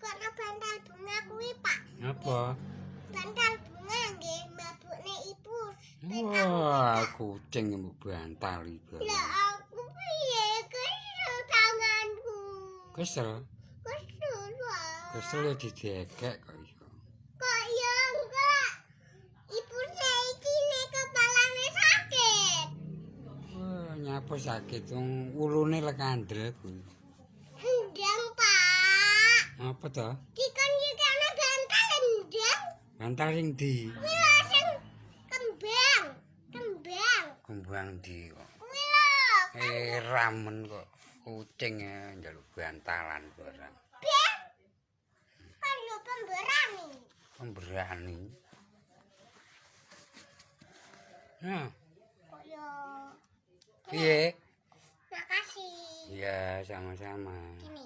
kono bantal bunga kuwi, Pak. Apa? Bantal bunga nggih mbabukne ibu. Wah, kucing mbok bantali bareng. Lah aku piye kesel tanganku. Kesel? Kesel, Pak. Kesel ya didekek kok iso. Kok ya enggak? Ibu saiki nek kepalane sakit. Wah, nyapa sakit wong ulune lekandrek kuwi. Endang, Pak. Apa to? Dikon iki ana bantal endang. Bantal sing ndi? Kuwi lho sing kembang. Kembang. Kembang ndi kok. Kuwi lho. Ramen kok kucing ya njaluk bantalan barang. Ben. Kan yo pemberani. Pemberani. Nah, Kok yo. piye? Makasih. Iya, sama-sama. Gini.